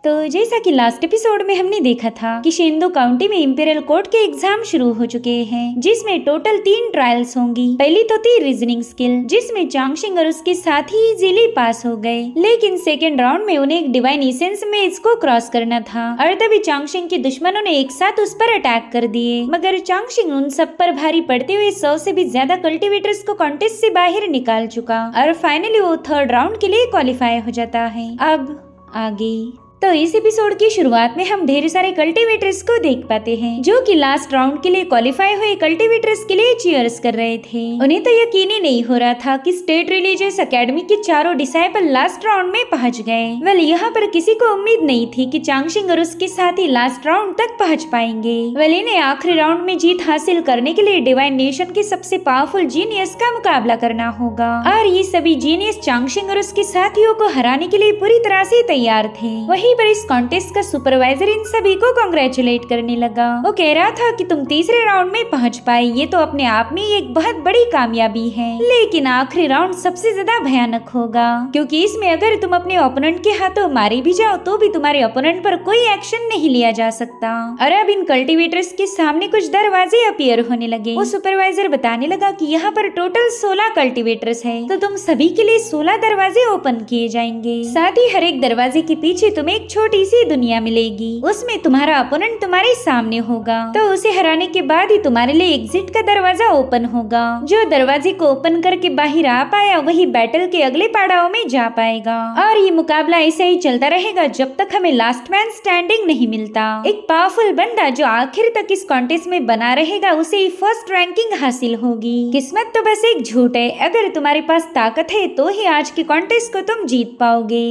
तो जैसा कि लास्ट एपिसोड में हमने देखा था कि शेंदो काउंटी में इंपीरियल कोर्ट के एग्जाम शुरू हो चुके हैं, जिसमें टोटल 3 ट्रायल्स होंगी। पहली तो थी रीजनिंग स्किल, जिसमें चांगशिंग और उसके साथी इजीली पास हो गए, लेकिन सेकेंड राउंड में उन्हें एक डिवाइन एसेंस मेज को क्रॉस करना था और तभी चांगशिंग के दुश्मनों ने एक साथ उस पर अटैक कर दिए। मगर चांगशिंग उन सब पर भारी पड़ते हुए 100 से भी ज्यादा कल्टीवेटर्स को कॉन्टेस्ट से बाहर निकाल चुका और फाइनली वो थर्ड राउंड के लिए क्वालिफाई हो जाता है। अब आगे तो इस एपिसोड की शुरुआत में हम ढेर सारे कल्टीवेटर्स को देख पाते हैं जो कि लास्ट राउंड के लिए क्वालिफाई हुए कल्टीवेटर्स के लिए चीयर्स कर रहे थे। उन्हें तो यकीन ही नहीं हो रहा था कि स्टेट रिलीजियस एकेडमी के चारों डिसाइपल लास्ट राउंड में पहुंच गए। वेल यहाँ पर किसी को उम्मीद नहीं थी कि चांगशिंग और उसके साथी लास्ट राउंड तक पहुँच पाएंगे। वेल इन्हें आखिरी राउंड में जीत हासिल करने के लिए डिवाइन नेशन के सबसे पावरफुल जीनियस का मुकाबला करना होगा और ये सभी जीनियस चांगशिंग और उसके साथियों को हराने के लिए पूरी तरह से तैयार थे। वही पर इस कॉन्टेस्ट का सुपरवाइजर इन सभी को कांग्रेचुलेट करने लगा। वो कह रहा था कि तुम तीसरे राउंड में पहुंच पाए, ये तो अपने आप में एक बहुत बड़ी कामयाबी है, लेकिन आखिरी राउंड सबसे ज्यादा भयानक होगा क्योंकि इसमें अगर तुम अपने ओपोनेंट के हाथों मारे भी जाओ तो भी तुम्हारे ओपोनेंट पर कोई एक्शन नहीं लिया जा सकता। और अब इन कल्टीवेटर्स के सामने कुछ दरवाजे अपीयर होने लगे। वो सुपरवाइजर बताने लगा कि यहाँ पर टोटल 16 कल्टीवेटर्स है, तो तुम सभी के लिए 16 दरवाजे ओपन किए जाएंगे। साथ ही हर एक दरवाजे के पीछे तुम्हें एक छोटी सी दुनिया मिलेगी, उसमें तुम्हारा अपोनेंट तुम्हारे सामने होगा, तो उसे हराने के बाद ही तुम्हारे लिए एग्जिट का दरवाजा ओपन होगा। जो दरवाजे को ओपन करके बाहर आ पाया वही बैटल के अगले पड़ाव में जा पाएगा और ये मुकाबला ऐसे ही चलता रहेगा जब तक हमें लास्ट मैन स्टैंडिंग नहीं मिलता। एक पावरफुल बंदा जो आखिर तक इस कॉन्टेस्ट में बना रहेगा उसे ही फर्स्ट रैंकिंग हासिल होगी। किस्मत तो बस एक झूठ है, अगर तुम्हारे पास ताकत है तो ही आज के कॉन्टेस्ट को तुम जीत पाओगे।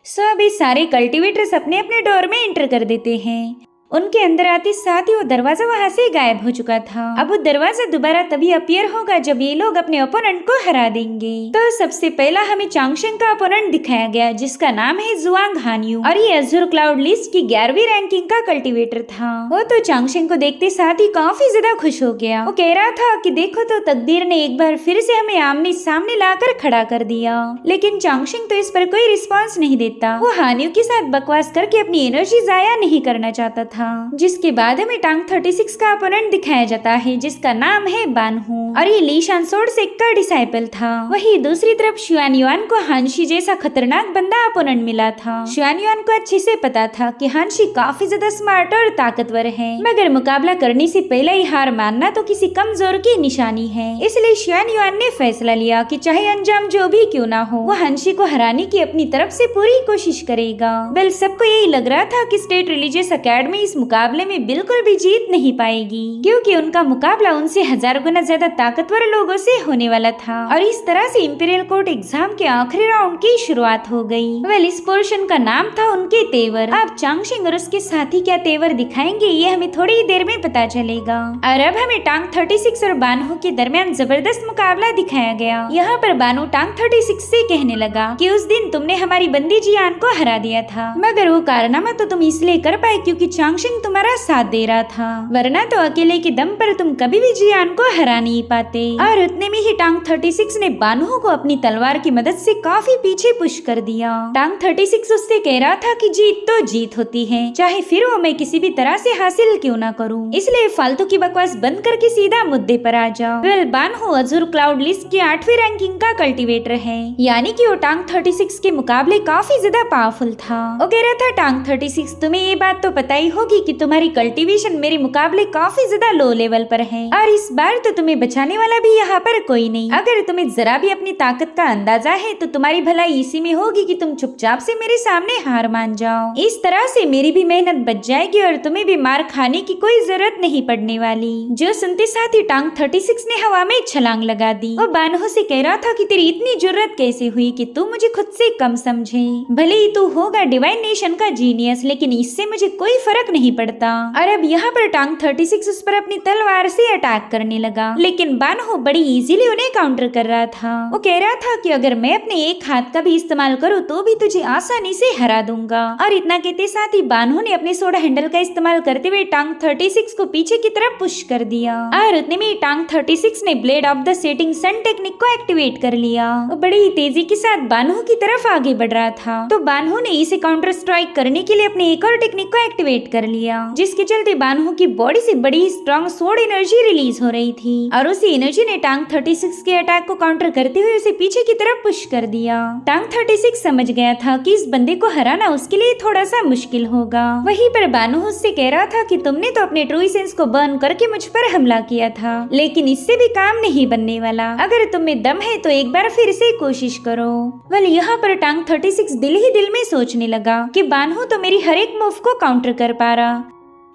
सो अभी सारे कल्टीवेटर्स अपने अपने डोर में एंटर कर देते हैं। उनके अंदर आते साथ ही वो दरवाजा वहाँ से गायब हो चुका था। अब वो दरवाजा दोबारा तभी अपीयर होगा जब ये लोग अपने ओपोनेंट को हरा देंगे। तो सबसे पहला हमें चांगशिंग का ओपोनेंट दिखाया गया जिसका नाम है जुआंग हान्यू और ये अज़ुर क्लाउड लिस्ट की 11वीं रैंकिंग का कल्टीवेटर था। वो तो चांगशिंग को देखते साथ ही काफी ज्यादा खुश हो गया। वो कह रहा था कि देखो तो तकदीर ने एक बार फिर से हमें आमने सामने लाकर खड़ा कर दिया। लेकिन चांगशिंग तो इस पर कोई रिस्पॉन्स नहीं देता। वो हान्यू के साथ बकवास करके अपनी एनर्जी जाया नहीं करना चाहता था। जिसके बाद हमें टांग 36 का ओपोनेंट दिखाया जाता है जिसका नाम है बानहू और ये ली शानसोड सेक का डिसाइपल था। वही दूसरी तरफ शुआन युआन को हानशी जैसा खतरनाक बंदा ओपोनेंट मिला था। शुआन युआन को अच्छे से पता था कि हानशी काफी ज्यादा स्मार्ट और ताकतवर है, मगर मुकाबला करने से पहले ही हार मानना तो किसी कमजोर की निशानी है। इसलिए शुआन युआन ने फैसला लिया कि चाहे अंजाम जो भी क्यों ना हो वो हानशी को हराने की अपनी तरफ से पूरी कोशिश करेगा। वेल सबको यही लग रहा था कि स्टेट रिलीजियस एकेडमी इस मुकाबले में बिल्कुल भी जीत नहीं पाएगी क्योंकि उनका मुकाबला उनसे 1000 गुना ज्यादा ताकतवर लोगों से होने वाला था। और इस तरह से इंपीरियल कोर्ट एग्जाम के आखिरी राउंड की शुरुआत हो गई। वेल इस पोर्शन का नाम था उनके तेवर। अब चांगशिंग और उसके साथी क्या तेवर दिखाएंगे ये हमें थोड़ी ही देर में पता चलेगा। और अब हमें टांग 36 और बानहू के दरमियान जबरदस्त मुकाबला दिखाया गया। यहाँ पर बानू टांग 36 से कहने लगा कि उस दिन तुमने हमारी बंदी जियान को हरा दिया था, मगर वो कारनामा तो तुम इसलिए कर पाए क्योंकि चांगशिंग तुम्हारा साथ दे रहा था, वरना तो अकेले के दम पर तुम कभी भी जियान को हरा नहीं पाते। और उतने में ही टांग 36 ने बानहू को अपनी तलवार की मदद से काफी पीछे पुश कर दिया। टांग 36 उससे कह रहा था कि जीत तो जीत होती है, चाहे फिर वो मैं किसी भी तरह से हासिल क्यों ना करूं, इसलिए फालतू की बकवास बंद करके सीधा मुद्दे पर आ जाओ। वेल बानहू अज़ुर क्लाउड लिस्ट की 8वीं रैंकिंग का कल्टीवेटर है, यानी कि वो टांग 36 के मुकाबले काफी ज्यादा पावरफुल था। वो कह रहा था टांग 36 तुम्हें ये बात तो पता ही होगी कि तुम्हारी कल्टीवेशन मेरे मुकाबले काफी ज्यादा लो लेवल पर है और इस बार तो तुम्हें बचाने वाला भी यहाँ पर कोई नहीं। अगर तुम्हें जरा भी अपनी ताकत का अंदाजा है तो तुम्हारी भलाई इसी में होगी कि तुम चुपचाप से मेरे सामने हार मान जाओ। इस तरह से मेरी भी मेहनत बच जाएगी और तुम्हें भी मार खाने की कोई जरूरत नहीं पड़ने वाली। जो सुनते साथ ही टांग 36 ने हवा में छलांग लगा दी। वो बानहू से कह रहा था कि तेरी इतनी जरूरत कैसे हुई कि तू मुझे खुद से कम समझे। भले ही तू होगा डिवाइन नेशन का जीनियस, लेकिन इससे मुझे कोई फर्क नहीं पड़ता। और अब यहाँ पर टांग 36 उस पर अपनी तलवार से अटैक करने लगा, लेकिन लेकिन बानहो बड़ी इजीली उन्हें काउंटर कर रहा था। वो कह रहा था कि अगर मैं अपने एक हाथ का भी इस्तेमाल करूँ तो भी तुझे आसानी से हरा दूंगा। और इतना कहते साथ ही बानहो ने अपने सोडा हैंडल का इस्तेमाल करते हुए टांग 36 को पीछे की तरफ पुश कर दिया और उतने में टांग 36 ने blade of the setting sun technique को एक्टिवेट कर लिया। वो बड़ी ही तेजी के साथ बानहो की तरफ आगे बढ़ रहा था तो बानहो ने इसे काउंटर स्ट्राइक करने के लिए अपने एक और टेक्निक को एक्टिवेट कर लिया, जिसके चलते बानहो की बॉडी से बड़ी स्ट्रॉन्ग सोड एनर्जी रिलीज हो रही थी और उसी एनर्जी ने टांग 36 के अटैक को काउंटर करते हुए उसे पीछे की तरफ पुश कर दिया। टांग 36 समझ गया था कि इस बंदे को हराना उसके लिए थोड़ा सा मुश्किल होगा। वहीं पर बानहो उससे कह रहा था कि तुमने तो अपने ट्रू एसेंस को बर्न करके मुझ पर हमला किया था, लेकिन इससे भी काम नहीं बनने वाला। अगर तुम में दम है तो एक बार फिर से कोशिश करो। वेल यहाँ पर टांग 36 दिल ही दिल में सोचने लगा कि बानहो तो मेरी हर एक मूव को काउंटर कर पा रहा,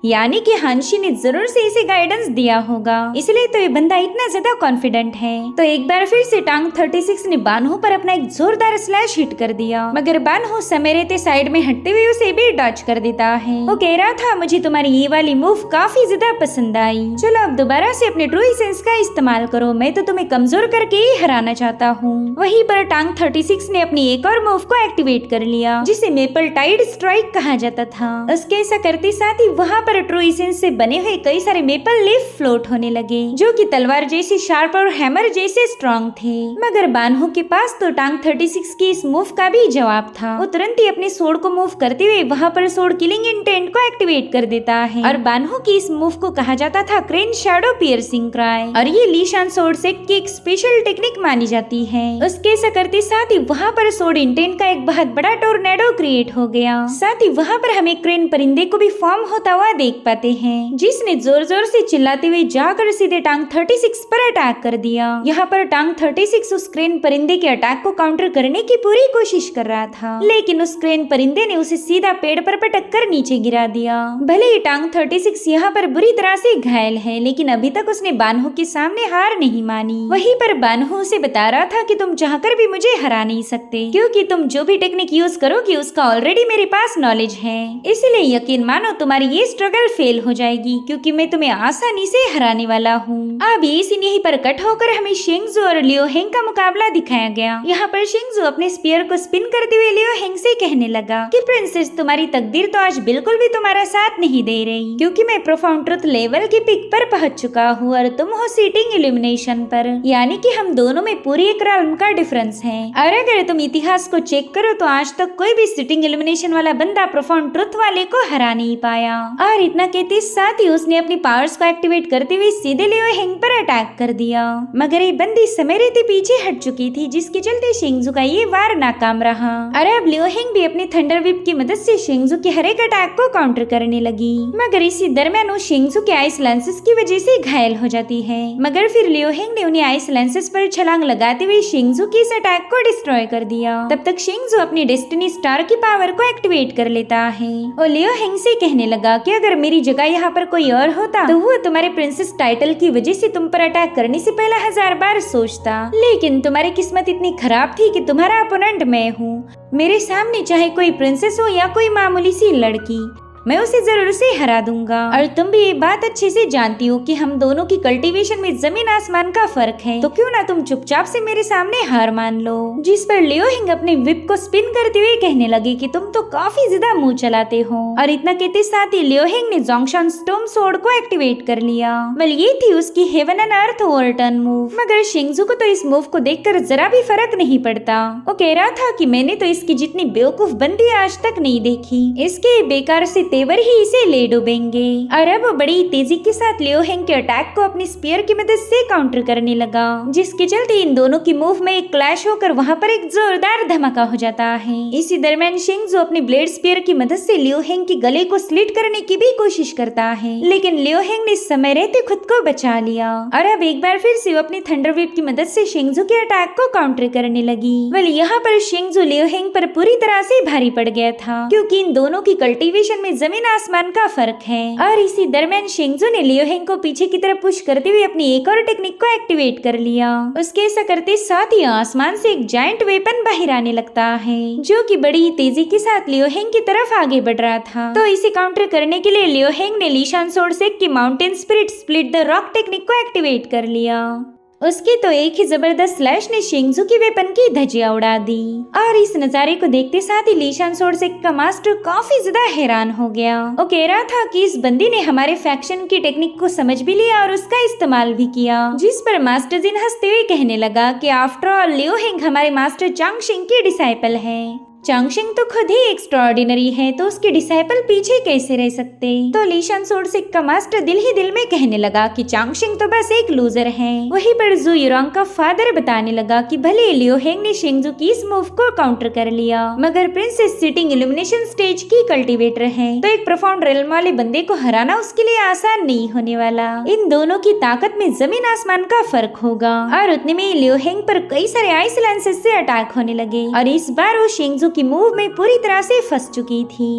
यानी कि हांशी ने जरूर से इसे गाइडेंस दिया होगा, इसलिए तो ये बंदा इतना ज्यादा कॉन्फिडेंट है। तो एक बार फिर से टांग 36 ने बानहो पर अपना एक जोरदार स्लैश हिट कर दिया, मगर बानहो समय रहते साइड में हटते हुए उसे भी डॉच कर देता है। वो कह रहा था मुझे तुम्हारी ये वाली मूव काफी ज्यादा पसंद आई, चलो अब दोबारा से अपने ट्रू एसेंस का इस्तेमाल करो, मैं तो तुम्हें कमजोर करके ही हराना चाहता हूँ। वहीं पर टांग 36 ने अपनी एक और मूव को एक्टिवेट कर लिया, जिसे मेपल टाइड स्ट्राइक कहा जाता था। उसके ऐसा करते साथ ही वहाँ पर ट्रू एसेंस से बने हुए कई सारे मेपल लीफ फ्लोट होने लगे, जो कि तलवार जैसी शार्प और हैमर जैसे स्ट्रॉन्ग थे। मगर बानहो के पास तो टांग 36 की इस मूव का भी जवाब था। वो तुरंत ही अपने सोड को मूव करते हुए वहाँ पर सोड किलिंग इंटेंट को एक्टिवेट कर देता है और बानहो की इस मूव को कहा जाता था क्रेन शैडो पियर्सिंग क्राई, और ये लीशान सोड सेट की एक स्पेशल टेक्निक मानी जाती है। उसके ऐसा करते साथ ही वहाँ पर सोड इंटेंट का एक बहुत बड़ा टोर्नेडो क्रिएट हो गया। साथ ही वहाँ पर हमें क्रेन परिंदे को भी फॉर्म होता हुआ देख पाते हैं, जिसने जोर जोर से चिल्लाते हुए जाकर सीधे टांग 36 पर अटैक कर दिया। यहाँ पर टांग 36 उस क्रेन परिंदे के अटैक को काउंटर करने की पूरी कोशिश कर रहा था, लेकिन उस क्रेन परिंदे ने उसे सीधा पेड़ पर पटक कर नीचे गिरा दिया। भले ही टांग 36 यहाँ पर बुरी तरह से घायल है, लेकिन अभी तक उसने बानहो के सामने हार नहीं मानी। वहीं पर बानहो उसे बता रहा था कि तुम चाहकर भी मुझे हरा नहीं सकते, क्योंकि तुम जो भी टेक्निक यूज करोगी उसका ऑलरेडी मेरे पास नॉलेज है, इसलिए यकीन मानो तुम्हारी ये स्ट्रगल फेल हो जाएगी, क्योंकि मैं तुम्हें आसानी से हराने वाला हूँ। अब ये सीन यहीं पर कट होकर हमें शिंगजू और लियो हेंग का मुकाबला दिखाया गया। यहाँ पर शिंगजू अपने स्पीयर को स्पिन करते हुए लियो हेंग से कहने लगा कि प्रिंसेस तुम्हारी तकदीर तो आज बिल्कुल भी तुम्हारा साथ नहीं दे रही, क्योंकि मैं प्रोफाउंड ट्रुथ लेवल की पिक पर पहुंच चुका हूँ और तुम हो सीटिंग इल्यूमिनेशन पर, यानी कि हम दोनों में पूरी एक realm का डिफरेंस है। और अगर तुम इतिहास को चेक करो तो आज तक कोई भी सीटिंग इल्यूमिनेशन वाला बंदा प्रोफाउंड ट्रुथ वाले को हरा नहीं पाया। और इतना कहते साथ ही उसने अपनी पावर्स को एक्टिवेट करते हुए सीधे लियो हेंग पर अटैक कर दिया, मगर ये बंदी समय रहते पीछे हट चुकी थी, जिसके चलते शिंगजू का ये वार नाकाम रहा। और अब लियो हेंग भी अपने थंडर व्हिप की मदद से शिंगजू के हर एक अटैक को काउंटर करने लगी, मगर इसी दरमियान वो शिंगजू के आइस लेंसेस की वजह से घायल हो जाती है। मगर फिर लियो हेंग ने उन्हें आइस लेंसेस पर छलांग लगाते हुए शिंगजू की इस अटैक को डिस्ट्रॉय कर दिया। तब तक शिंगजू अपनी डेस्टिनी स्टार की पावर को एक्टिवेट कर लेता है और लियो हेंग से कहने लगा कि अगर मेरी जगह यहाँ पर कोई और होता तो वो तुम्हारे प्रिंसेस टाइटल की वजह से तुम पर अटैक करने से पहले 1000 बार सोचता, लेकिन तुम्हारी किस्मत इतनी खराब थी कि तुम्हारा अपोनेंट मैं हूँ। मेरे सामने चाहे कोई प्रिंसेस हो या कोई मामूली सी लड़की, मैं उसे जरूर से हरा दूंगा। और तुम भी ये बात अच्छे से जानती हो कि हम दोनों की कल्टीवेशन में जमीन आसमान का फर्क है, तो क्यों ना तुम चुपचाप से मेरे सामने हार मान लो। जिस पर लियो हिंग अपने विप को स्पिन करते हुए कहने लगे कि तुम तो काफी ज्यादा मुंह चलाते हो। और इतना कहते साथ ही लियो हिंग ने जोंगशान स्टॉर्म सोर्ड को एक्टिवेट कर लिया। वेल ये थी उसकी heaven and earth overturn move, मगर शिंगजू को तो इस मूव को देखकर जरा भी फर्क नहीं पड़ता। वो कह रहा था कि मैंने तो इसकी जितनी बेवकूफ बंदी आज तक नहीं देखी, इसके बेकार से तेवर ही इसे ले डूबेंगे। और अब बड़ी तेजी के साथ लियो हेंग के अटैक को अपनी स्पीयर की मदद से काउंटर करने लगा, जिसके चलते इन दोनों की मूव में एक क्लैश होकर वहाँ पर एक जोरदार धमाका हो जाता है। इसी दरमियान शिंगजू अपनी ब्लेड स्पीयर की मदद से लियो हेंग के गले को स्लिट करने की भी कोशिश करता है, लेकिन लियो हेंग ने समय रहते खुद को बचा लिया। और अब एक बार फिर से वो अपनी थंडर व्हिप की मदद से शिंगजू के अटैक को काउंटर करने लगी। यहाँ पर शिंगजू लियो हेंग पर पूरी तरह से भारी पड़ गया था, क्योंकि इन दोनों की कल्टीवेशन में जमीन आसमान का फर्क है। और इसी दरमियान शेंगजू ने लियो हेंग को पीछे की तरफ पुश करते हुए अपनी एक और टेक्निक को एक्टिवेट कर लिया। उसके ऐसा करते साथ ही आसमान से एक जायंट वेपन बाहर आने लगता है, जो कि बड़ी ही तेजी के साथ लियो हेंग की तरफ आगे बढ़ रहा था। तो इसे काउंटर करने के लिए लियो हेंग ने लीशान सोर्ड सेक की mountain spirit split the rock technique को एक्टिवेट कर लिया। उसकी तो एक ही जबरदस्त स्लैश ने शेंगजू की वेपन की धज्जियां उड़ा दी। और इस नजारे को देखते साथ ही लीशान सोर्ड सेक का मास्टर काफी ज्यादा हैरान हो गया। वो कह रहा था कि इस बंदी ने हमारे फैक्शन की टेक्निक को समझ भी लिया और उसका इस्तेमाल भी किया। जिस पर मास्टर जिन हंसते हुए कहने लगा कि आफ्टर ऑल लियो हेंग हमारे मास्टर चांगशिंग की डिसाइपल है। चांगशिंग तो खुद ही एक्स्ट्राऑर्डिनरी है, तो उसके डिसाइपल पीछे कैसे रह सकते। तो लीशान सोर्ड सेक का मास्टर दिल ही दिल में कहने लगा कि चांगशिंग तो बस एक लूजर है। वहीं पर जू युरोंग का फादर बताने लगा कि भले लियो हेंग ने शेंगजू की इस मूव को काउंटर कर लिया, मगर प्रिंसेस सिटिंग इल्यूमिनेशन स्टेज की कल्टीवेटर है, तो एक प्रोफाउंड रेल्म वाले बंदे को हराना उसके लिए आसान नहीं होने वाला। इन दोनों की ताकत में जमीन आसमान का फर्क होगा। और उतने में लियो हेंग पर कई सारे आइस लैंसेस से अटैक होने लगे और इस बार वो शेंगजू की मूव में पूरी तरह से फंस चुकी थी।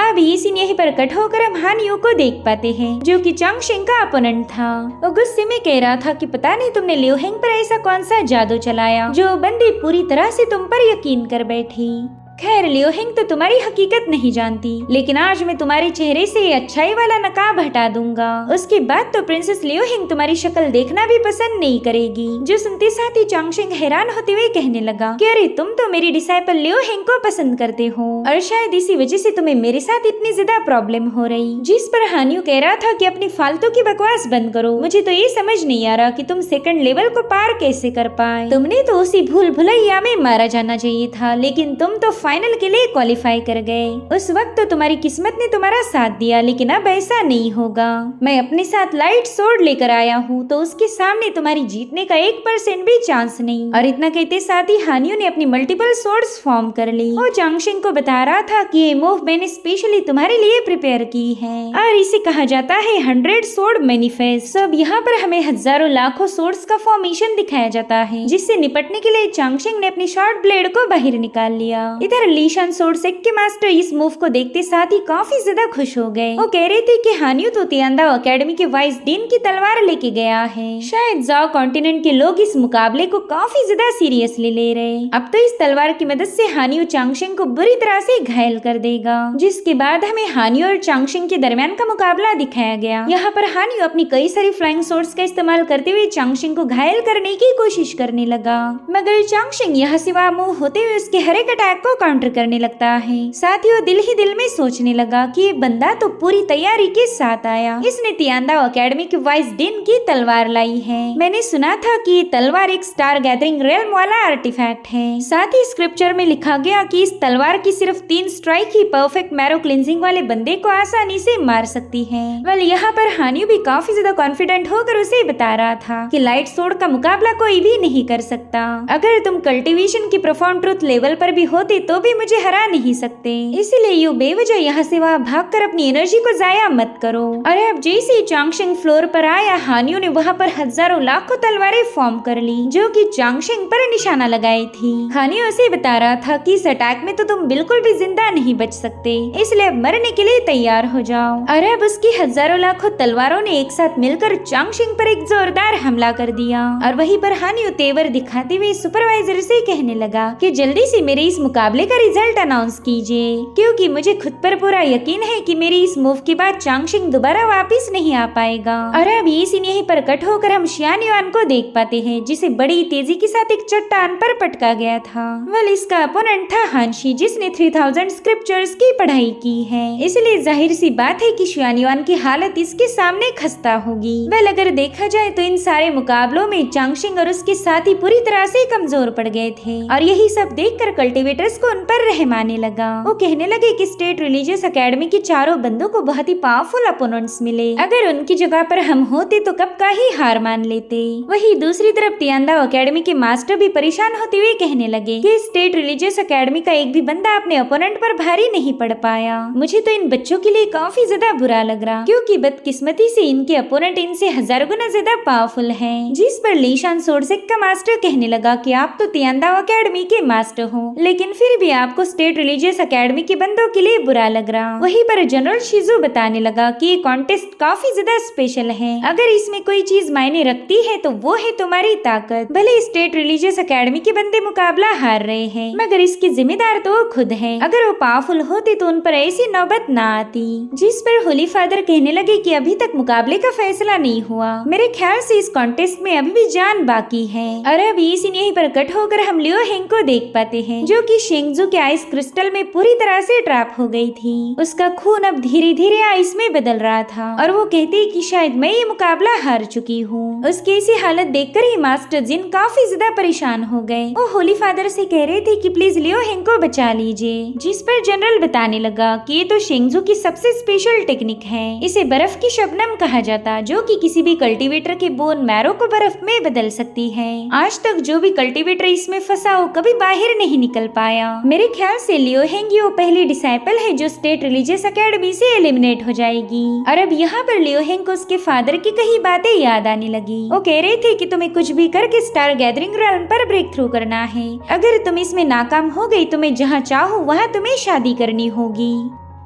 अब ये सीन यहीं पर कट होकर हम हान यू को देख पाते हैं, जो कि चांगशिंग का अपोनेंट था। वो गुस्से में कह रहा था कि पता नहीं तुमने लियो हेंग पर ऐसा कौन सा जादू चलाया जो बंदी पूरी तरह से तुम पर यकीन कर बैठी। खैर लियो हेंग तो तुम्हारी हकीकत नहीं जानती, लेकिन आज मैं तुम्हारे चेहरे से अच्छाई वाला नकाब हटा दूंगा। उसके बाद तो प्रिंसेस लियो हेंग तुम्हारी शक्ल देखना भी पसंद नहीं करेगी। जो सुनते साथ ही चांगशिंग हैरान होते हुए कहने लगा कि अरे तुम तो मेरी डिसाइपल लियो हेंग को पसंद करते हो और शायद इसी वजह से तुम्हें मेरे साथ इतनी ज्यादा प्रॉब्लम हो रही। जिस पर हान यू कह रहा था कि अपनी फालतू की बकवास बंद करो, मुझे तो ये समझ नहीं आ रहा कि तुम सेकंड लेवल को पार कैसे कर पाए। तुमने तो उसी भूल भुलैया में मारा जाना चाहिए था, लेकिन तुम तो फाइनल के लिए क्वालिफाई कर गए। उस वक्त तो तुम्हारी किस्मत ने तुम्हारा साथ दिया, लेकिन अब ऐसा नहीं होगा। मैं अपने साथ लाइट सोर्ड लेकर आया हूँ, तो उसके सामने तुम्हारी जीतने का 1% भी चांस नहीं। और इतना कहते साथ ही हान यू ने अपनी मल्टीपल सोर्ड्स फॉर्म कर ली। वो चांगशिंग को बता रहा था कि ये मूव मैंने स्पेशली तुम्हारे लिए प्रिपेयर की है और इसे कहा जाता है 100 सोर्ड मैनिफेस्ट। अब यहाँ पर हमें हजारों लाखों सोर्ड्स का फॉर्मेशन दिखाया जाता है, जिससे निपटने के लिए चांगशिंग ने अपनी शॉर्ट ब्लेड को बाहर निकाल लिया। इधर लीशान सोर्ड सेक के मास्टर इस मूव को देखते साथ ही काफी ज्यादा खुश हो गए। वो कह रहे थे कि हान यू तो तियांदाओ एकेडमी के वाइस डीन की तलवार लेके गया है। शायद जाओ कॉन्टिनेंट के लोग इस मुकाबले को काफी ज्यादा सीरियसली ले रहे। अब तो इस तलवार की मदद से हान यू चांगशिंग को बुरी तरह से घायल कर देगा, जिसके बाद हमें हान यू और चांगशिंग के दरमियान का मुकाबला दिखाया गया। यहाँ पर हान यू अपनी कई सारी फ्लाइंग सोर्ड्स का इस्तेमाल करते हुए चांगशिंग को घायल करने की कोशिश करने लगा, मगर चांगशिंग यहाँ से वहाँ मुंह होते हुए उसके हर एक अटैक को काउंटर करने लगता है। साथ ही वो दिल ही दिल में सोचने लगा कि ये बंदा तो पूरी तैयारी के साथ आया। इसने तियांदाओ एकेडमी के वाइस डीन की तलवार लाई है। मैंने सुना था कि ये तलवार एक स्टार गैदरिंग रेल्म वाला आर्टिफैक्ट है। साथ ही स्क्रिप्चर में लिखा गया कि इस तलवार की सिर्फ 3 स्ट्राइक ही परफेक्ट मैरो क्लिंजिंग वाले बंदे को आसानी से मार सकती है। वेल यहाँ पर हान यू भी काफी ज्यादा कॉन्फिडेंट होकर उसे बता रहा था कि लाइट सोर्ड का मुकाबला कोई भी नहीं कर सकता। अगर तुम कल्टीवेशन की प्रोफाउंड ट्रुथ लेवल पर भी होते तो भी मुझे हरा नहीं सकते, इसलिए यू बेवजह यहाँ से वहाँ भागकर अपनी एनर्जी को जाया मत करो। अरे अब जैसे ही चांगशिंग फ्लोर पर आया, हान यू ने वहाँ पर हजारों लाखों तलवारें फॉर्म कर ली, जो कि चांगशिंग पर निशाना लगाई थी। हान यू उसे बता रहा था कि इस अटैक में तो तुम बिल्कुल भी जिंदा नहीं बच सकते, इसलिए अब मरने के लिए तैयार हो जाओ। और अब उसकी हजारों लाखों तलवारों ने एक साथ मिलकर चांगशिंग पर एक जोरदार हमला कर दिया। और वहीं पर हान यू तेवर दिखाते हुए सुपरवाइजर से कहने लगा कि जल्दी से मेरे इस मुकाबले का रिजल्ट अनाउंस कीजिए, क्योंकि मुझे खुद पर पूरा यकीन है कि मेरी इस मूव के बाद चांगशिंग दोबारा वापस नहीं आ पाएगा। और अब ये सीन यहीं पर कट होकर हम शियान युआन को देख पाते हैं, जिसे बड़ी तेजी के साथ एक चट्टान पर पटका गया था। वेल इसका अपोनेंट था हानशी, जिसने 3000 स्क्रिप्चर्स की पढ़ाई की है, इसलिए जाहिर सी बात है कि शियान युआन की हालत इसके सामने खस्ता होगी। वेल अगर देखा जाए तो इन सारे मुकाबलों में चांगशिंग और उसके साथी पूरी तरह से कमजोर पड़ गए थे, और यही सब देखकर कल्टीवेटर्स को उन पर रहम आने लगा। वो कहने लगे कि स्टेट रिलीजियस एकेडमी के चारों बंदों को बहुत ही पावरफुल अपोनेंट्स मिले, अगर उनकी जगह पर हम होते तो कब का ही हार मान लेते। वही दूसरी तरफ तियांदाओ एकेडमी के मास्टर भी परेशान होते हुए कहने लगे कि स्टेट रिलीजियस एकेडमी का एक भी बंदा अपने अपोनेंट पर भारी नहीं पड़ पाया। मुझे तो इन बच्चों के लिए काफी ज्यादा बुरा लग रहा, क्योंकि बदकिस्मती से इनके अपोनेंट इनसे हजारों गुना ज्यादा पावरफुल हैं। जिस पर लीशान सोर्ड सेक का मास्टर कहने लगा कि आप तो तियांदाओ एकेडमी के मास्टर हो, लेकिन फिर भी आपको स्टेट रिलीजियस एकेडमी के बंदों के लिए बुरा लग रहा। वहीं पर जनरल शिजू बताने लगा कि ये कॉन्टेस्ट काफी ज्यादा स्पेशल है। अगर इसमें कोई चीज मायने रखती है तो वो है तुम्हारी ताकत। भले स्टेट रिलीजियस एकेडमी के बंदे मुकाबला हार रहे हैं, मगर इसके जिम्मेदार तो वो खुद है। अगर वो पावरफुल होते तो उन पर ऐसी नौबत ना आती। जिस पर होली फादर कहने लगे कि अभी तक मुकाबले का फैसला नहीं हुआ। मेरे ख्याल से इस कॉन्टेस्ट में अभी भी जान बाकी है। और अभी सीन यहीं पर कट होकर हम लियो हेंग को देख पाते हैं, जो कि शेंगजू के आइस क्रिस्टल में पूरी तरह से ट्रैप हो गई थी। उसका खून अब धीरे धीरे आइस में बदल रहा था और वो कहती कि शायद मैं ये मुकाबला हार चुकी हूँ। उसकी ऐसी हालत देखकर ही मास्टर जिन काफी ज्यादा परेशान हो गए। वो होली फादर से कह रहे थे कि प्लीज लियो हेंग को बचा लीजिए। जिस पर जनरल बताने लगा कि ये तो शेंगजू की सबसे स्पेशल टेक्निक है। इसे बर्फ की शबनम कहा जाता, जो कि किसी भी कल्टीवेटर के बोन मैरो को बर्फ में बदल सकती है। आज तक जो भी कल्टीवेटर इसमें फंसा हो कभी बाहर नहीं निकल पाया। मेरे ख्याल से लियो हेंग वो पहली डिसाइपल है जो स्टेट रिलीजियस एकेडमी से एलिमिनेट हो जाएगी। और अब यहाँ पर लियो हेंग को उसके फादर की कई बातें याद आने लगी। वो कह रहे थे कि तुम्हें कुछ भी करके स्टार गैदरिंग रेल्म पर ब्रेक थ्रू करना है। अगर तुम इसमें नाकाम हो गई तो मैं जहाँ चाहूँ वहाँ तुम्हें शादी करनी होगी।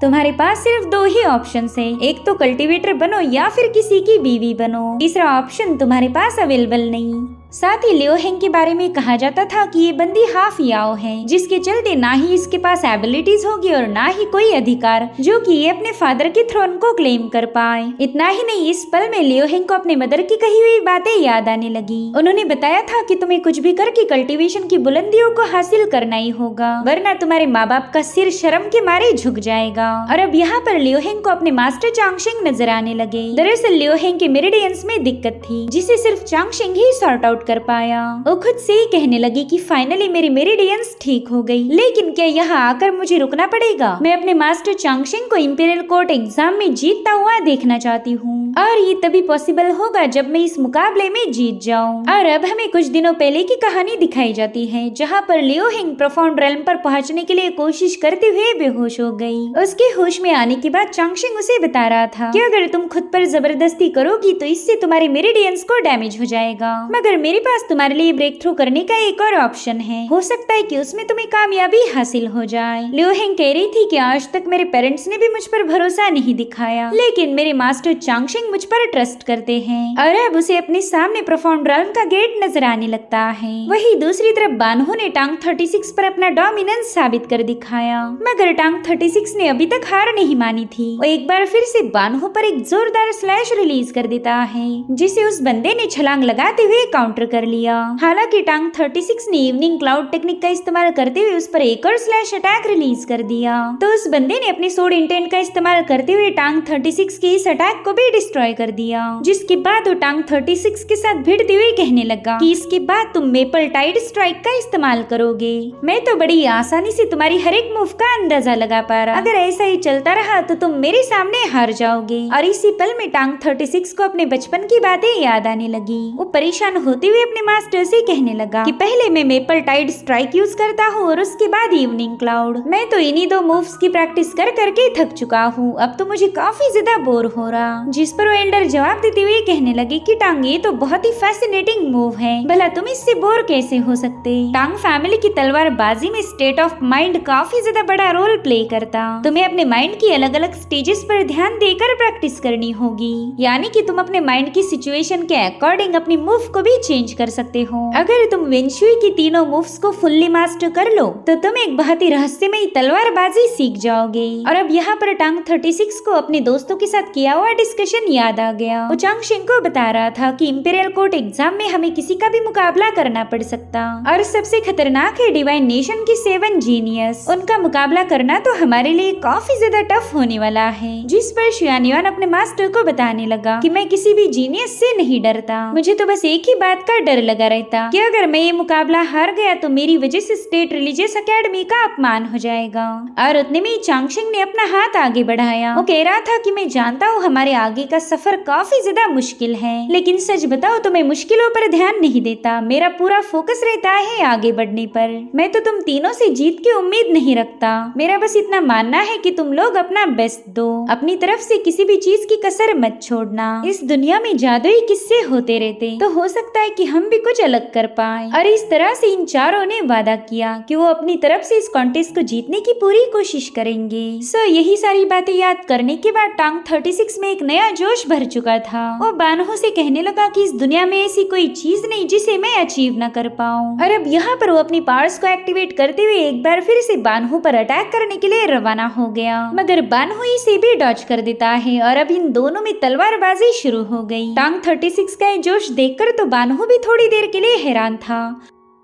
तुम्हारे पास सिर्फ दो ही ऑप्शन है, एक तो कल्टीवेटर बनो या फिर किसी की बीवी बनो। तीसरा ऑप्शन तुम्हारे पास अवेलेबल नहीं। साथ ही लियो हेंग के बारे में कहा जाता था कि ये बंदी हाफ याओ है, जिसके चलते ना ही इसके पास एबिलिटीज होगी और ना ही कोई अधिकार जो कि ये अपने फादर के थ्रोन को क्लेम कर पाए। इतना ही नहीं, इस पल में लियो हेंग को अपने मदर की कही हुई बातें याद आने लगी। उन्होंने बताया था कि तुम्हें कुछ भी करके कल्टीवेशन की बुलंदियों को हासिल करना ही होगा, वरना तुम्हारे माँ बाप का सिर शर्म के मारे झुक जाएगा। और अब यहाँ पर लियो हेंग को अपने मास्टर चांगशेंग नजर आने लगे। दरअसल लियो हेंग के मेरिडियंस में दिक्कत थी, जिसे सिर्फ चांगशेंग ही सॉर्ट आउट कर पाया। वो खुद से ही कहने लगी कि फाइनली मेरी मेरिडियंस ठीक हो गई, लेकिन क्या यहाँ आकर मुझे रुकना पड़ेगा? मैं अपने मास्टर चांगशेंग को इंपीरियल कोर्ट एग्जाम में जीतता हुआ देखना चाहती हूँ, और ये तभी पॉसिबल होगा जब मैं इस मुकाबले में जीत जाऊँ। और अब हमें कुछ दिनों पहले की कहानी दिखाई जाती है, जहाँ पर लियो हेंग प्रोफाउंड रेल्म पर पहुँचने के लिए कोशिश करते हुए बेहोश हो गई। उसके होश में आने के बाद चांगशेंग उसे बता रहा था कि अगर तुम खुद पर जबरदस्ती करोगी तो इससे तुम्हारे मेरिडियंस को डैमेज हो जाएगा, मगर मेरे पास तुम्हारे लिए ब्रेक थ्रू करने का एक और ऑप्शन है, हो सकता है कि उसमें तुम्हें कामयाबी हासिल हो जाए। लियो हेंग कह रही थी कि आज तक मेरे पेरेंट्स ने भी मुझ पर भरोसा नहीं दिखाया, लेकिन मेरे मास्टर चांगशेंग मुझ पर ट्रस्ट करते हैं। और अब उसे अपने सामने प्रोफाउंड रेल्म का गेट नजर आने लगता है। वही दूसरी तरफ बानहो ने टांग 36 पर अपना डोमिनेंस साबित कर दिखाया, मगर टांग 36 ने अभी तक हार नहीं मानी थी। वो एक बार फिर से बानहो पर एक जोरदार स्लैश रिलीज कर देता है, जिसे उस बंदे ने छलांग लगाते हुए काउंटर कर लिया। हालांकि टांग 36 ने इवनिंग क्लाउड टेक्निक का इस्तेमाल करते हुए उस पर एक और स्लैश अटैक रिलीज कर दिया, तो उस बंदे ने अपने सोड इंटेंट का इस्तेमाल करते हुए टांग 36 के इस अटैक को भी डिस्ट्रॉय कर दिया। जिसके बाद वो टांग 36 के साथ भिड़ते हुए कहने लगा कि इसके बाद तुम मेपल टाइड स्ट्राइक का इस्तेमाल करोगे। मैं तो बड़ी आसानी से तुम्हारी हर एक मूव का अंदाजा लगा पा रहा, अगर ऐसा ही चलता रहा तो तुम मेरे सामने हार जाओगे। और इसी पल में टांग 36 को अपने बचपन की बातें याद आने लगी। वो परेशान होते हुए अपने मास्टर से कहने लगा कि पहले मैं मेपल टाइड स्ट्राइक यूज करता हूँ और उसके बाद इवनिंग क्लाउड। मैं तो इन्हीं दो मूव्स की प्रैक्टिस कर करके थक चुका हूँ, अब तो मुझे काफी ज्यादा बोर हो रहा। जिस पर वो एल्डर जवाब देते हुए कहने लगे कि टांग ये तो बहुत ही फैसिनेटिंग मूव है, भला तुम इससे बोर कैसे हो सकते? टांग फैमिली की तलवारबाजी में स्टेट ऑफ माइंड काफी ज्यादा बड़ा रोल प्ले करता। तुम्हें अपने माइंड की अलग अलग स्टेजेस पर ध्यान देकर प्रैक्टिस करनी होगी, यानी कि तुम अपने माइंड की सिचुएशन के अकॉर्डिंग अपनी मूव को भी चेंज कर सकते हो। अगर तुम वेंशुई की तीनों मूव्स को फुल्ली मास्टर कर लो तो तुम एक बहुत ही रहस्यमयी तलवारबाजी सीख जाओगे। और अब यहाँ पर टांग 36 को अपने दोस्तों के साथ किया हुआ डिस्कशन याद आ गया। वो चांगशेंग को बता रहा था कि इंपीरियल कोर्ट एग्जाम में हमें किसी का भी मुकाबला करना पड़ सकता, और सबसे खतरनाक है डिवाइन नेशन की 7 जीनियस। उनका मुकाबला करना तो हमारे लिए काफी ज्यादा टफ होने वाला है। जिस पर शियानियान अपने मास्टर को बताने लगा कि मैं किसी भी जीनियस से नहीं डरता, मुझे तो बस एक ही बात का डर लगा रहता कि अगर मैं ये मुकाबला हार गया तो मेरी वजह से स्टेट रिलीजियस एकेडमी का अपमान हो जाएगा। और उतने में चांगशेंग ने अपना हाथ आगे बढ़ाया। वो कह रहा था कि मैं जानता हूँ हमारे आगे का सफर काफी ज्यादा मुश्किल है, लेकिन सच बताओ तो मैं मुश्किलों पर ध्यान नहीं देता। मेरा पूरा फोकस रहता है आगे बढ़ने पर। मैं तो तुम तीनों से जीत की उम्मीद नहीं रखता। मेरा बस इतना मानना है कि तुम लोग अपना बेस्ट दो, अपनी तरफ से किसी भी चीज की कसर मत छोड़ना। इस दुनिया में जादुई किस्से होते रहते, तो हो सकता है कि हम भी कुछ अलग कर पाए। और इस तरह से इन चारों ने वादा किया कि वो अपनी तरफ से इस कॉन्टेस्ट को जीतने की पूरी कोशिश करेंगे। यही सारी बातें याद करने के बाद टांग 36 में एक नया जोश भर चुका था। वो बानहो से कहने लगा कि इस दुनिया में ऐसी कोई चीज नहीं जिसे मैं अचीव न कर पाऊँ। और अब यहाँ पर वो अपनी पावर्स को एक्टिवेट करते हुए एक बार फिर से बानहो पर अटैक करने के लिए रवाना हो गया, मगर बानहो इसे भी डॉज कर देता है और अब इन दोनों में तलवारबाजी शुरू हो गई। टांग 36 का ये जोश देखकर तो बानहो भी थोड़ी देर के लिए हैरान था।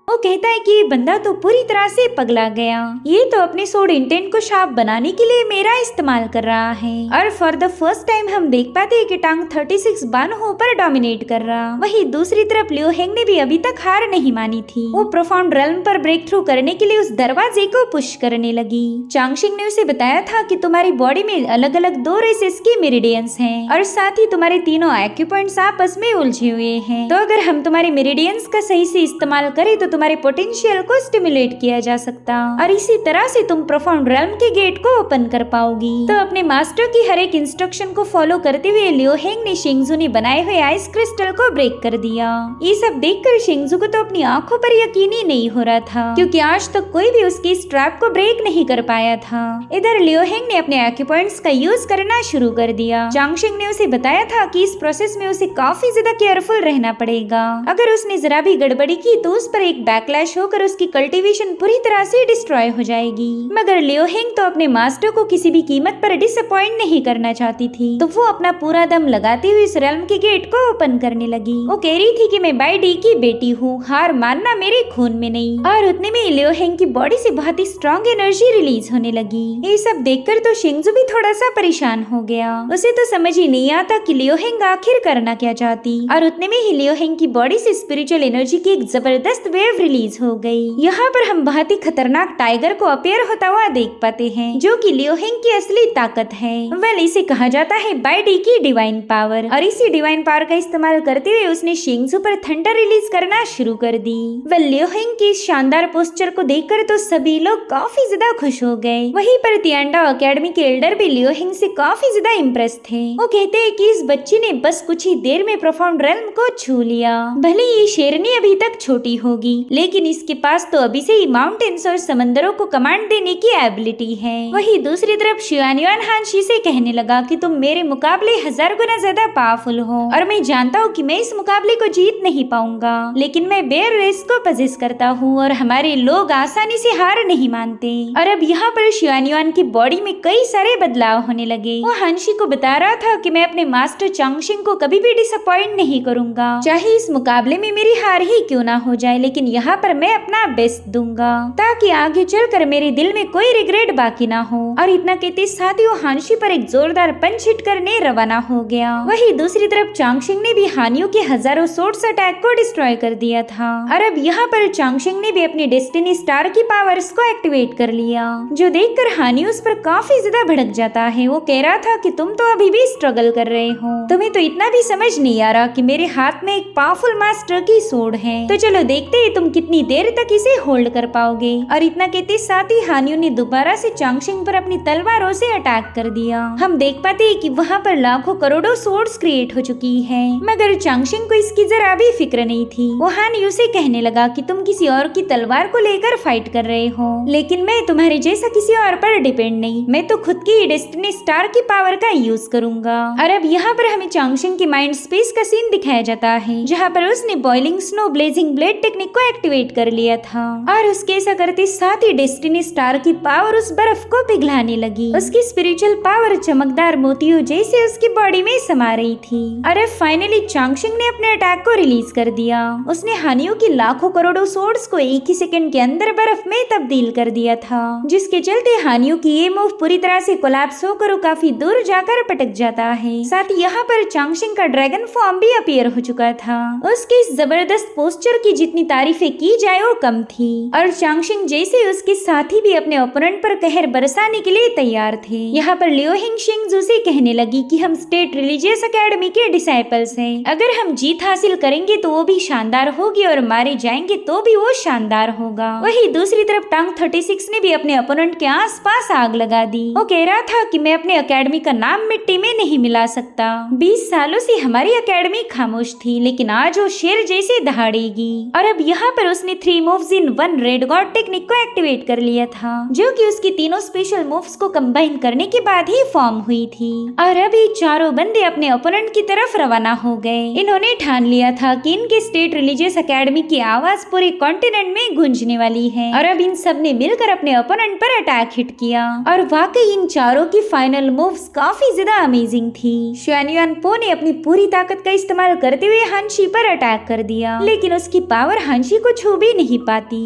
वो कहता है कि ये बंदा तो पूरी तरह से पगला गया। ये तो अपने सोड इंटेंट को शार्प बनाने के लिए मेरा इस्तेमाल कर रहा है। और फॉर द फर्स्ट टाइम हम देख पाते हैं कि टांग 36 बानहो पर डोमिनेट कर रहा। वहीं दूसरी तरफ लियो हेंग ने भी अभी तक हार नहीं मानी थी। वो प्रोफाउंड रेल्म पर ब्रेक थ्रू करने के लिए उस दरवाजे को पुश करने लगी। चांगशिंग ने उसे बताया था कि तुम्हारी बॉडी में अलग अलग 2 रेसेस की मेरिडियंस हैं और साथ ही तुम्हारे तीनों एक्यूपॉइंट्स आपस में उलझे हुए हैं। तो अगर हम तुम्हारे मेरिडियंस का सही से इस्तेमाल करें तो तुम्हारे पोटेंशियल को स्टिमुलेट किया जा सकता और इसी तरह से तुम प्रोफाउंड रेल्म के गेट को ओपन कर पाओगी। तो अपने मास्टर की हर एक इंस्ट्रक्शन को फॉलो करते हुए लियो हेंग ने शिंगजू ने बनाए हुए आइस क्रिस्टल को ब्रेक कर दिया। ये सब देखकर शिंगजू को तो अपनी आंखों पर यकीन ही नहीं हो रहा था, क्योंकि आज तक कोई भी उसकी इस ट्रैप को ब्रेक नहीं कर पाया था। इधर लियो हेंग ने अपने एक्यूपॉइंट्स का यूज करना शुरू कर दिया। चांगशिंग ने उसे बताया था कि इस प्रोसेस में उसे काफी ज्यादा केयरफुल रहना पड़ेगा। अगर उसने जरा भी गड़बड़ी की तो उस पर एक बैकलैश होकर उसकी कल्टीवेशन पूरी तरह से डिस्ट्रॉय हो जाएगी। मगर लियो हेंग तो अपने मास्टर को किसी भी कीमत पर डिसअपॉइंट नहीं करना चाहती थी, तो वो अपना पूरा दम लगाते हुए इस रेल्म के गेट को ओपन करने लगी। वो कह रही थी कि मैं बाई डी की बेटी हूँ, हार मानना मेरे खून में नहीं। और उतने में लियो हेंग की बॉडी से बहुत ही स्ट्रॉन्ग एनर्जी रिलीज होने लगी। ये सब देखकर तो शिंगजू भी थोड़ा सा परेशान हो गया। उसे तो समझ ही नहीं आता कि लियो हेंग आखिर करना क्या चाहती। और उतने में ही लियो हेंग की बॉडी से स्पिरिचुअल एनर्जी की एक जबरदस्त वेव रिलीज हो गई। यहाँ पर हम बहुत ही खतरनाक टाइगर को अपीयर होता हुआ देख पाते हैं, जो कि लियो हेंग की असली ताकत है। इसे कहा जाता है बाई डी की डिवाइन पावर। और इसी डिवाइन पावर का इस्तेमाल करते हुए उसने शिंगजू पर थंडर रिलीज करना शुरू कर दी। लियो हेंग की इस शानदार पोस्चर को देखकर तो सभी लोग काफी ज्यादा खुश हो गए। वहीं पर तियांडा एकेडमी के एल्डर भी लियो हेंग से काफी ज्यादा इम्प्रेस थे। वो कहते हैं कि इस बच्ची ने बस कुछ ही देर में प्रोफाउंड रेल्म को छू लिया। भले ये शेरनी अभी तक छोटी होगी, लेकिन इसके पास तो अभी से ही माउंटेन्स और समंदरों को कमांड देने की एबिलिटी है। वहीं दूसरी तरफ शियानयुआन हानशी से कहने लगा कि तुम मेरे मुकाबले 1000 गुना ज्यादा पावरफुल हो और मैं जानता हूँ कि मैं इस मुकाबले को जीत नहीं पाऊंगा, लेकिन मैं बेयर रेस को पजेस करता हूँ और हमारे लोग आसानी से हार नहीं मानते। और अब यहाँ पर शियानयुआन की बॉडी में कई सारे बदलाव होने लगे। वो हानशी को बता रहा था कि मैं अपने मास्टर चांगशिंग को कभी भी डिसअपॉइंट नहीं करूंगा, चाहे इस मुकाबले में मेरी हार ही क्यों ना हो जाए, लेकिन यहाँ पर मैं अपना बेस्ट दूंगा ताकि आगे चलकर मेरे दिल में कोई रिग्रेट बाकी ना हो। और इतना कहते साथ ही वो हानशी पर एक जोरदार पंच हिट करने रवाना हो गया। वहीं दूसरी तरफ चांगशिंग ने भी हानियों के हजारों सोर्स अटैक को डिस्ट्रॉय कर दिया था। और अब यहाँ पर चांगशिंग ने भी अपनी डेस्टिनी स्टार की पावर्स को एक्टिवेट कर लिया, जो देखकर हानि उस पर काफी ज्यादा भड़क जाता है। वो कह रहा था कि तुम तो अभी भी स्ट्रगल कर रहे हो, तुम्हें तो इतना भी समझ नहीं आ रहा कि मेरे हाथ में एक पावरफुल मास्टर की सोड है। तो चलो देखते हैं तुम कितनी देर तक इसे होल्ड कर पाओगे। और इतना कहते साथ ही हानियों ने दोबारा से चांगशिंग पर अपनी तलवारों से अटैक कर दिया। हम देख पाते हैं कि वहाँ पर लाखों करोड़ों सोर्ड्स क्रिएट हो चुकी है, मगर चांगशिंग को इसकी जरा भी फिक्र नहीं थी। वो हानियों से कहने लगा कि तुम किसी और की तलवार को लेकर फाइट कर रहे हो, लेकिन मैं तुम्हारे जैसा किसी और पर डिपेंड नहीं, मैं तो खुद की डेस्टिनी स्टार की पावर का यूज करूंगा। और अब यहाँ पर हमें चांगशिंग की माइंड स्पेस का सीन दिखाया जाता है, जहाँ पर उसने boiling snow blazing blade technique को एक्टिवेट कर लिया था। और उसके ऐसा करते साथ ही डेस्टिनी स्टार की पावर उस बर्फ को पिघलाने लगी। उसकी स्पिरिचुअल पावर चमकदार मोतियों जैसे उसकी बॉडी में समा रही थी। और अब फाइनली चांगशिंग ने अपने अटैक को रिलीज कर दिया। उसने हानियों की लाखों करोड़ों सोर्ड्स को एक ही सेकंड के अंदर बर्फ में तब्दील कर दिया था, जिसके चलते हानियों की ये मूव पूरी तरह से कोलैप्स होकर काफी दूर जाकर पटक जाता है। साथ ही यहाँ पर चांगशिंग का ड्रैगन फॉर्म भी अपीयर हो चुका था। उसके इस जबरदस्त पोस्चर की जितनी तारीफ तारीफें की जाए वो कम थी। और चांगशिंग जैसे उसके साथी भी अपने ओपोनेंट पर कहर बरसाने के लिए तैयार थे। यहाँ पर लियो हिंगशिंग से कहने लगी कि हम स्टेट रिलीजियस एकेडमी के डिसाइपल्स हैं। अगर हम जीत हासिल करेंगे तो वो भी शानदार होगी और मारे जाएंगे तो भी वो शानदार होगा। वही दूसरी तरफ टांग 36 ने भी अपने ओपोनेंट के आसपास आग लगा दी। वो कह रहा था कि मैं अपने एकेडमी का नाम मिट्टी में नहीं मिला सकता। 20 सालों से हमारी एकेडमी खामोश थी, लेकिन आज वो शेर जैसे दहाड़ेगी। और अब यहाँ पर उसने 3 moves in 1 red God technique को एक्टिवेट कर लिया था, जो कि उसकी तीनों स्पेशल मूव्स को कंबाइन करने के बाद ही फॉर्म हुई थी। और अभी चारों बंदे अपने ओपोनेंट की तरफ रवाना हो गए। इन्होंने ठान लिया था कि इनके स्टेट रिलीजियस एकेडमी की आवाज पूरे कॉन्टिनेंट में गूंजने वाली है। और अब इन सब ने मिलकर अपने ओपोनेंट पर अटैक हिट किया। और वाकई इन चारों की फाइनल मूव्स काफी ज्यादा अमेजिंग थी। शुआन युआन पो ने अपनी पूरी ताकत का इस्तेमाल करते हुए हानशी पर अटैक कर दिया, लेकिन उसकी पावर हानशी को छू भी नहीं पाती।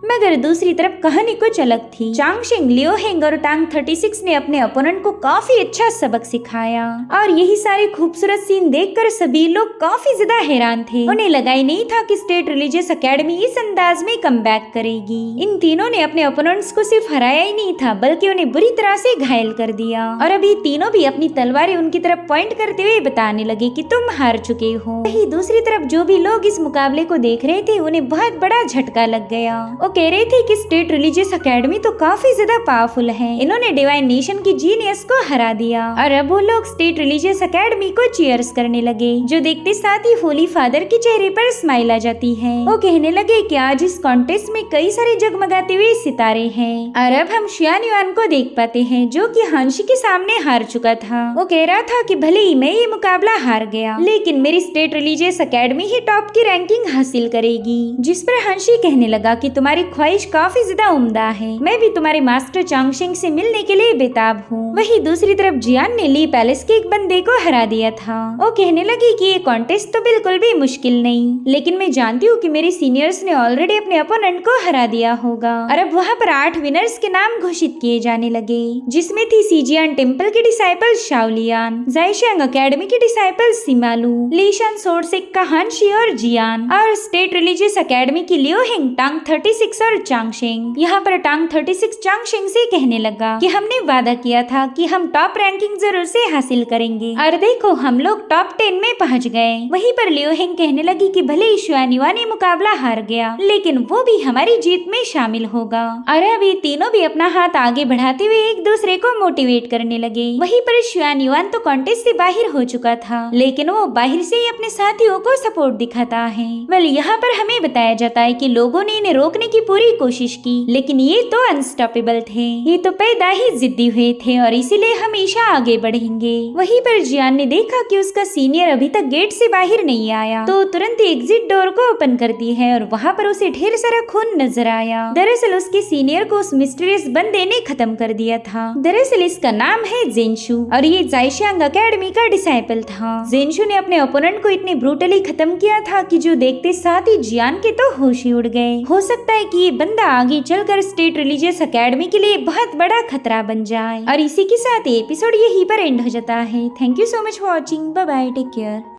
मगर दूसरी तरफ कहानी कुछ अलग थी। चांगशिंग, लियो हिंग और टांग 36 ने अपने ओपोनेंट को काफी अच्छा सबक सिखाया। और यही सारे खूबसूरत सीन देखकर सभी लोग काफी ज्यादा हैरान थे। उन्हें लगा ही नहीं था कि स्टेट रिलीजियस एकेडमी इस अंदाज में कमबैक करेगी। इन तीनों ने अपने ओपोनेंट्स को सिर्फ हराया ही नहीं था, बल्कि उन्हें बुरी तरह से घायल कर दिया। और अभी तीनों भी अपनी तलवारें उनकी तरफ पॉइंट करते हुए बताने लगे कि तुम हार चुके हो। वही दूसरी तरफ जो भी लोग इस मुकाबले को देख रहे थे, उन्हें बहुत बड़ा झटका लग गया। कह रहे थे कि स्टेट रिलीजियस एकेडमी तो काफी ज्यादा पावरफुल है। इन्होंने डिवाइन नेशन की जीनियस को हरा दिया। और अब वो लोग स्टेट रिलीजियस एकेडमी को चीयर्स करने लगे, जो देखते साथ ही होली फादर के चेहरे पर स्माइल आ जाती है। वो कहने लगे कि आज इस कॉन्टेस्ट में कई सारे जगमगाते हुए सितारे हैं। और अब हम शुआन युआन को देख पाते हैं, जो कि हानशी के सामने हार चुका था। वो कह रहा था कि भले ही मैं ये मुकाबला हार गया, लेकिन मेरी स्टेट रिलीजियस एकेडमी ही टॉप की रैंकिंग हासिल करेगी। जिस पर हानशी कहने लगा कि तुम्हारी ख्वाहिश काफी ज्यादा उम्दा है, मैं भी तुम्हारे मास्टर चांगशिंग से मिलने के लिए बेताब हूँ। वही दूसरी तरफ जियान ने ली पैलेस के एक बंदे को हरा दिया था। वो कहने लगी कि ये कॉन्टेस्ट तो बिल्कुल भी मुश्किल नहीं, लेकिन मैं जानती हूँ कि मेरे सीनियर्स ने ऑलरेडी अपने ओपोनेंट को हरा दिया होगा। और अब वहाँ पर 8 विनर्स के नाम घोषित किए जाने लगे, जिसमें थी सीजियान टेम्पल के डिसाइपल शाओलियान, जाइशियांग एकेडमी के डिसाइपल सिमालू, लीशान सोर्सेक का हानशी और जियान, और स्टेट रिलीजियस एकेडमी की लियो हिंग, टांग 36 और चांगशिंग। यहाँ पर टांग 36 चांगशिंग से कहने लगा कि हमने वादा किया था कि हम टॉप रैंकिंग जरूर से हासिल करेंगे, और देखो हम लोग टॉप 10 में पहुँच गए। वहीं पर लियो हिंग कहने लगी कि भले ही शुआन युआन ये मुकाबला हार गया, लेकिन वो भी हमारी जीत में शामिल होगा। और अब ये तीनों भी अपना हाथ आगे बढ़ाते हुए एक दूसरे को मोटिवेट करने लगे। वहीं पर शुआन युआन तो कॉन्टेस्ट से बाहर हो चुका था, लेकिन वो बाहर से ही अपने साथियों को सपोर्ट दिखाता है। वेल, यहाँ पर हमें बताया जाता है कि लोगों ने इन्हें रोकने की पूरी कोशिश की, लेकिन ये तो अनस्टॉपेबल थे। ये तो पैदा ही जिद्दी हुए थे और इसीलिए हमेशा आगे बढ़ेंगे। वहीं पर जियान ने देखा कि उसका सीनियर अभी तक गेट से बाहर नहीं आया, तो तुरंत एग्जिट डोर को ओपन करती है और वहाँ पर उसे ढेर सारा खून नजर आया। दरअसल उसके सीनियर को उस मिस्टीरियस बंदे ने खत्म कर दिया था। दरअसल इसका नाम है जेनशु और ये जाइशियांग एकेडमी का डिसाइपल था। जेनशु ने अपने ओपोनेंट को इतने ब्रूटली खत्म किया था कि जो देखते साथ ही जियान के तो होश ही उड़ गए। हो सकता है कि ये बंदा आगे चलकर स्टेट रिलीजियस एकेडमी के लिए बहुत बड़ा खतरा बन जाए। और इसी के साथ एपिसोड यहीं पर एंड हो जाता है। Thank you so much for watching. Bye bye, take care.